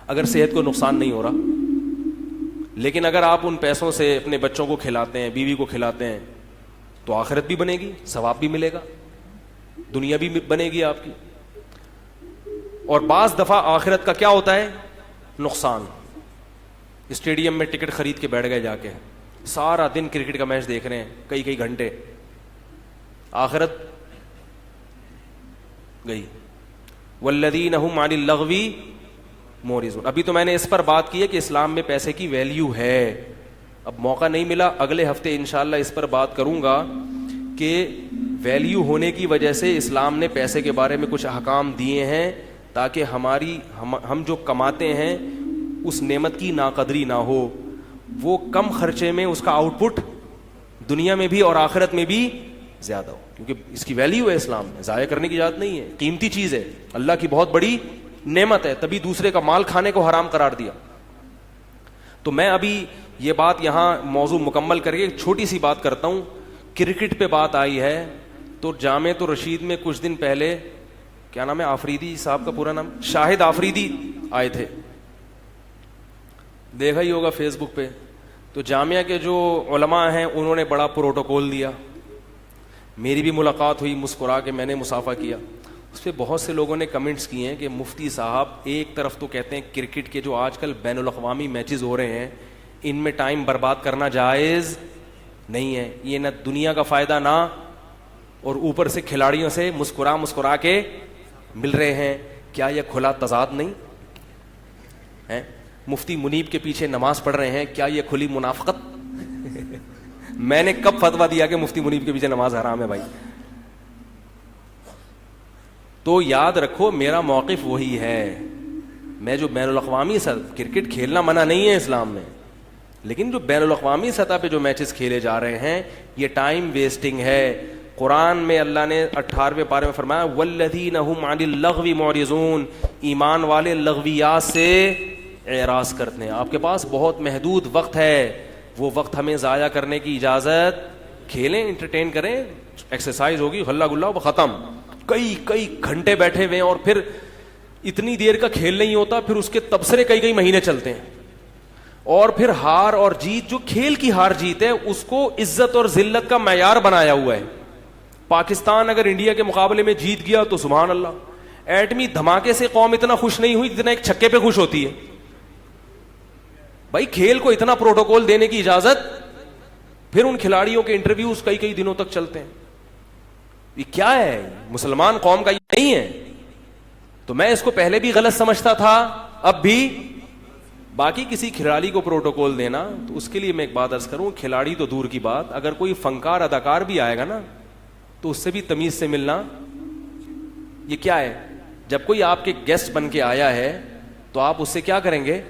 [SPEAKER 2] اگر صحت کو نقصان نہیں ہو رہا. لیکن اگر آپ ان پیسوں سے اپنے بچوں کو کھلاتے ہیں, بیوی کو کھلاتے ہیں, تو آخرت بھی بنے گی, ثواب بھی ملے گا, دنیا بھی بنے گی آپ کی. اور بعض دفعہ آخرت کا کیا ہوتا ہے نقصان. اسٹیڈیم میں ٹکٹ خرید کے بیٹھ گئے, جا کے سارا دن کرکٹ کا میچ دیکھ رہے ہیں, کئی گھنٹے, آخرت گئی. والذین هم عن اللغو معرضون. ابھی تو میں نے اس پر بات کی ہے کہ اسلام میں پیسے کی ویلیو ہے. اب موقع نہیں ملا, اگلے ہفتے انشاءاللہ اس پر بات کروں گا کہ ویلیو ہونے کی وجہ سے اسلام نے پیسے کے بارے میں کچھ احکام دیے ہیں تاکہ ہم جو کماتے ہیں اس نعمت کی ناقدری نہ ہو, وہ کم خرچے میں اس کا آؤٹ پٹ دنیا میں بھی اور آخرت میں بھی زیادہ ہو, کیونکہ اس کی ویلیو ہے اسلام میں, ضائع کرنے کی اجازت نہیں ہے, قیمتی چیز ہے, اللہ کی بہت بڑی نعمت ہے, تبھی دوسرے کا مال کھانے کو حرام قرار دیا. تو میں ابھی یہ بات یہاں موضوع مکمل کر کے ایک چھوٹی سی بات کرتا ہوں. کرکٹ پہ بات آئی ہے تو جامعۃ الرشید میں کچھ دن پہلے, کیا نام ہے آفریدی صاحب کا پورا نام, شاہد آفریدی آئے تھے, دیکھا ہی ہوگا فیس بک پہ. تو جامعہ کے جو علماء ہیں انہوں نے بڑا پروٹوکول دیا, میری بھی ملاقات ہوئی, مسکرا کے میں نے مصافحہ کیا. اس پہ بہت سے لوگوں نے کمنٹس کیے ہیں کہ مفتی صاحب ایک طرف تو کہتے ہیں کرکٹ کے جو آج کل بین الاقوامی میچز ہو رہے ہیں ان میں ٹائم برباد کرنا جائز نہیں ہے, یہ نہ دنیا کا فائدہ نہ, اور اوپر سے کھلاڑیوں سے مسکرا کے مل رہے ہیں, کیا یہ کھلا تضاد نہیں ہے؟ مفتی منیب کے پیچھے نماز پڑھ رہے ہیں, کیا یہ کھلی منافقت؟ میں نے کب فتویٰ دیا کہ مفتی منیب کے پیچھے نماز حرام ہے بھائی؟ تو یاد رکھو میرا موقف وہی ہے. میں جو بین الاقوامی کرکٹ کھیلنا منع نہیں ہے اسلام میں, لیکن جو بین الاقوامی سطح پہ جو میچز کھیلے جا رہے ہیں یہ ٹائم ویسٹنگ ہے. قرآن میں اللہ نے 18ویں پارے میں فرمایا والذین هم عن اللغو معرضون, ایمان والے لغویات سے اعراض کرتے ہیں. آپ کے پاس بہت محدود وقت ہے, وہ وقت ہمیں ضائع کرنے کی اجازت, کھیلیں, انٹرٹین کریں, ایکسرسائز ہوگی, ہلا گلا ختم. کئی گھنٹے بیٹھے ہوئے ہیں اور پھر اتنی دیر کا کھیل نہیں ہوتا, پھر اس کے تبصرے کئی مہینے چلتے ہیں, اور پھر ہار اور جیت, جو کھیل کی ہار جیت ہے اس کو عزت اور ذلت کا معیار بنایا ہوا ہے. پاکستان اگر انڈیا کے مقابلے میں جیت گیا تو سبحان اللہ, ایٹمی دھماکے سے قوم اتنا خوش نہیں ہوئی جتنا ایک چھکے پہ خوش ہوتی ہے. بھائی کھیل کو اتنا پروٹوکول دینے کی اجازت, پھر ان کھلاڑیوں کے انٹرویوز کئی دنوں تک چلتے ہیں. یہ کیا ہے؟ مسلمان قوم کا یہ نہیں ہے. تو میں اس کو پہلے بھی غلط سمجھتا تھا, اب بھی. باقی کسی کھلاڑی کو پروٹوکول دینا, تو اس کے لیے میں ایک بات عرض کروں, کھلاڑی تو دور کی بات, اگر کوئی فنکار اداکار بھی آئے گا نا تو اس سے بھی تمیز سے ملنا. یہ کیا ہے؟ جب کوئی آپ کے گیسٹ بن کے آیا ہے تو آپ اس سے کیا کریں گے؟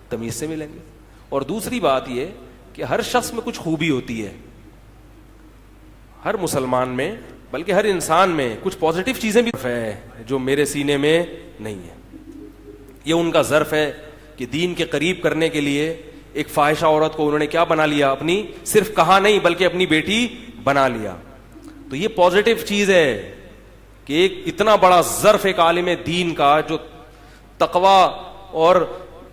[SPEAKER 2] تمیز سے ملیں گے. اور دوسری بات یہ کہ ہر شخص میں کچھ خوبی ہوتی ہے, ہر مسلمان میں, بلکہ ہر انسان میں کچھ پازیٹیو چیزیں بھی ہے جو میرے سینے میں نہیں ہے. یہ ان کا ظرف ہے کہ دین کے قریب کرنے کے لیے ایک فاحشہ عورت کو انہوں نے کیا بنا لیا, اپنی, صرف کہا نہیں بلکہ اپنی بیٹی بنا لیا. تو یہ پازیٹیو چیز ہے کہ ایک اتنا بڑا ظرف ایک عالم دین کا جو تقوی اور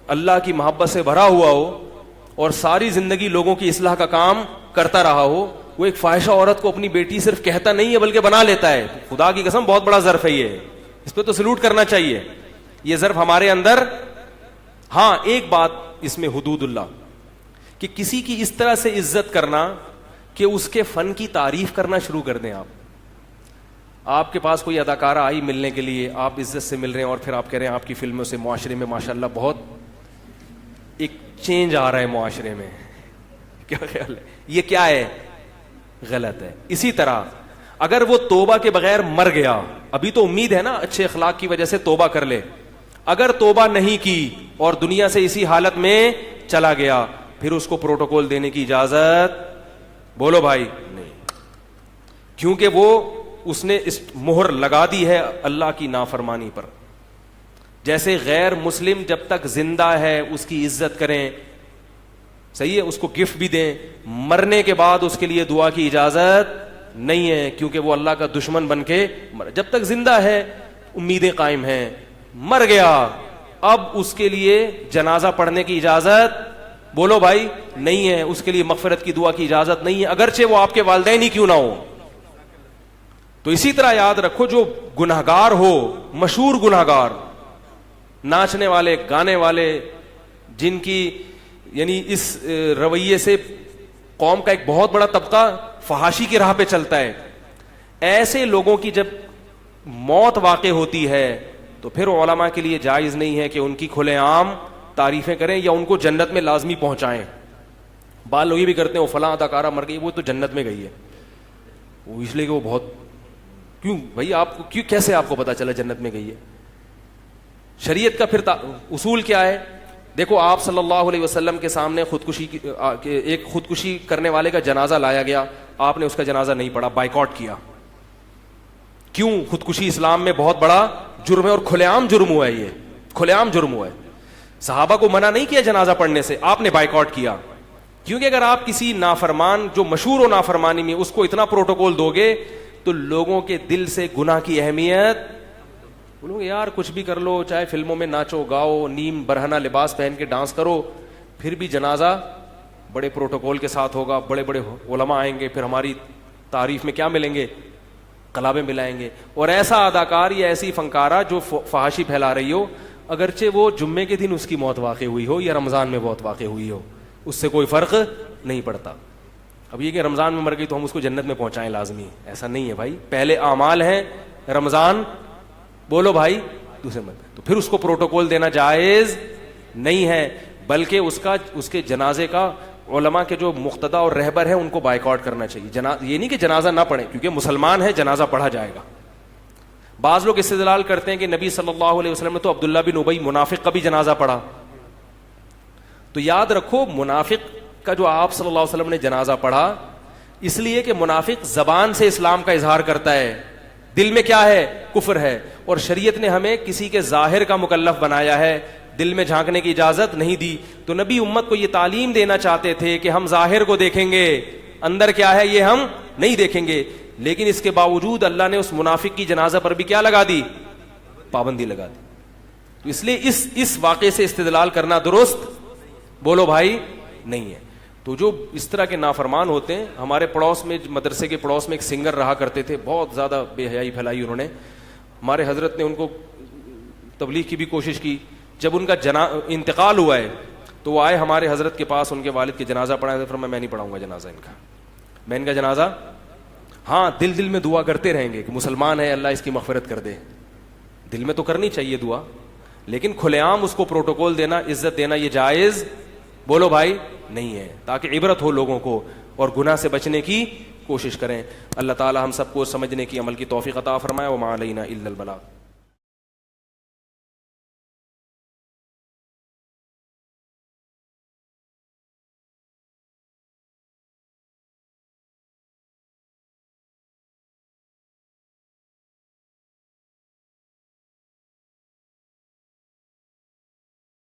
[SPEAKER 2] اللہ کی محبت سے بھرا ہوا ہو اور ساری زندگی لوگوں کی اصلاح کا کام کرتا رہا ہو, وہ ایک فاحشہ عورت کو اپنی بیٹی صرف کہتا نہیں ہے بلکہ بنا لیتا ہے. خدا کی قسم بہت بڑا ظرف ہے یہ, اس پہ تو سلوٹ کرنا چاہیے. یہ ظرف ہمارے اندر. ہاں ایک بات اس میں حدود اللہ, کہ کسی کی اس طرح سے عزت کرنا کہ اس کے فن کی تعریف کرنا شروع کر دیں. آپ کے پاس کوئی اداکارہ آئی ملنے کے لیے, آپ عزت سے مل رہے ہیں اور پھر آپ کہہ رہے ہیں آپ کی فلموں سے معاشرے میں ماشاءاللہ بہت ایک چینج آ رہا ہے معاشرے میں. کیا خیال ہے؟ یہ کیا ہے؟ غلط ہے. اسی طرح اگر وہ توبہ کے بغیر مر گیا, ابھی تو امید ہے نا اچھے اخلاق کی وجہ سے توبہ کر لے, اگر توبہ نہیں کی اور دنیا سے اسی حالت میں چلا گیا, پھر اس کو پروٹوکول دینے کی اجازت, بولو بھائی, نہیں. کیونکہ وہ اس نے اس مہر لگا دی ہے اللہ کی نافرمانی پر. جیسے غیر مسلم جب تک زندہ ہے اس کی عزت کریں, صحیح ہے, اس کو گفٹ بھی دیں, مرنے کے بعد اس کے لیے دعا کی اجازت نہیں ہے کیونکہ وہ اللہ کا دشمن بن کے جب تک زندہ ہے امیدیں قائم ہیں. مر گیا, اب اس کے لیے جنازہ پڑھنے کی اجازت بولو بھائی نہیں ہے. اس کے لیے مغفرت کی دعا کی اجازت نہیں ہے, اگرچہ وہ آپ کے والدین ہی کیوں نہ ہو. تو اسی طرح یاد رکھو, جو گنہگار ہو, مشہور گنہگار, ناچنے والے, گانے والے, جن کی یعنی اس رویے سے قوم کا ایک بہت بڑا طبقہ فحاشی کی راہ پہ چلتا ہے, ایسے لوگوں کی جب موت واقع ہوتی ہے تو پھر علماء کے لیے جائز نہیں ہے کہ ان کی کھلے عام تعریفیں کریں یا ان کو جنت میں لازمی پہنچائیں. بعض لوگ یہ بھی کرتے ہیں, وہ فلاں اداکارہ مر گئی, وہ تو جنت میں گئی ہے, وہ اس لیے کہ وہ بہت, کیوں بھائی آپ کو کیوں, کیسے آپ کو پتا چلا جنت میں گئی ہے؟ شریعت کا پھر اصول کیا ہے؟ دیکھو, آپ صلی اللہ علیہ وسلم کے سامنے ایک خودکشی کرنے والے کا جنازہ لایا گیا, آپ نے اس کا جنازہ نہیں پڑھا, بائیکاٹ کیا. کیوں؟ خودکشی اسلام میں بہت بڑا جرم ہے اور کھلے عام جرم ہوا ہے, یہ کھلے عام جرم ہوا ہے. صحابہ کو منع نہیں کیا جنازہ پڑھنے سے, آپ نے بائیکاٹ کیا. کیونکہ اگر آپ کسی نافرمان جو مشہور ہو نافرمانی میں اس کو اتنا پروٹوکول دو گے تو لوگوں کے دل سے گناہ کی اہمیت, بولو گے یار کچھ بھی کر لو, چاہے فلموں میں ناچو گاؤ, نیم برہنہ لباس پہن کے ڈانس کرو, پھر بھی جنازہ بڑے پروٹوکول کے ساتھ ہوگا, بڑے بڑے علماء آئیں گے, پھر ہماری تعریف میں کیا ملیں گے؟ کلابیں ملائیں گے. اور ایسا اداکار یا ایسی فنکارہ جو فحاشی پھیلا رہی ہو, اگرچہ وہ جمعے کے دن اس کی موت واقع ہوئی ہو یا رمضان میں موت واقع ہوئی ہو, اس سے کوئی فرق نہیں پڑتا. اب یہ کہ رمضان میں مر گئی تو ہم اس کو جنت میں پہنچائیں لازمی, ایسا نہیں ہے بھائی. پہلے اعمال ہیں, رمضان, بولو بھائی, دوسرے مت, تو پھر اس کو پروٹوکول دینا جائز نہیں ہے, بلکہ اس کے جنازے کا علماء کے جو مقتدا اور رہبر ہیں ان کو بائیکاٹ کرنا چاہیے. یہ نہیں کہ جنازہ نہ پڑھیں, کیونکہ مسلمان ہے, جنازہ پڑھا جائے گا. بعض لوگ استدلال کرتے ہیں کہ نبی صلی اللہ علیہ وسلم نے تو عبداللہ بن ابی منافق کا بھی جنازہ پڑھا. تو یاد رکھو, منافق کا جو آپ صلی اللہ علیہ وسلم نے جنازہ پڑھا اس لیے کہ منافق زبان سے اسلام کا اظہار کرتا ہے, دل میں کیا ہے؟ کفر ہے. اور شریعت نے ہمیں کسی کے ظاہر کا مکلف بنایا ہے, دل میں جھانکنے کی اجازت نہیں دی. تو نبی امت کو یہ تعلیم دینا چاہتے تھے کہ ہم ظاہر کو دیکھیں گے, اندر کیا ہے یہ ہم نہیں دیکھیں گے. لیکن اس کے باوجود اللہ نے اس منافق کی جنازہ پر بھی کیا لگا دی؟ پابندی لگا دی. تو اس لیے اس واقعے سے استدلال کرنا درست, بولو بھائی, نہیں ہے. تو جو اس طرح کے نافرمان ہوتے ہیں, ہمارے پڑوس میں, مدرسے کے پڑوس میں ایک سنگر رہا کرتے تھے, بہت زیادہ بے حیائی پھیلائی انہوں نے. ہمارے حضرت نے ان کو تبلیغ کی بھی کوشش کی. جب ان کا انتقال ہوا ہے تو وہ آئے ہمارے حضرت کے پاس, ان کے والد کے جنازہ پڑھا. پھر میں نہیں پڑھاؤں گا جنازہ ان کا, میں ان کا جنازہ, ہاں دل میں دعا کرتے رہیں گے کہ مسلمان ہے, اللہ اس کی مغفرت کر دے. دل میں تو کرنی چاہیے دعا, لیکن کھلے عام اس کو پروٹوکول دینا, عزت دینا, یہ جائز, بولو بھائی, نہیں ہے. تاکہ عبرت ہو لوگوں کو اور گناہ سے بچنے کی کوشش کریں. اللہ تعالی ہم سب کو سمجھنے کی, عمل کی توفیق عطا فرمائے. وما علینا الا البلاغ.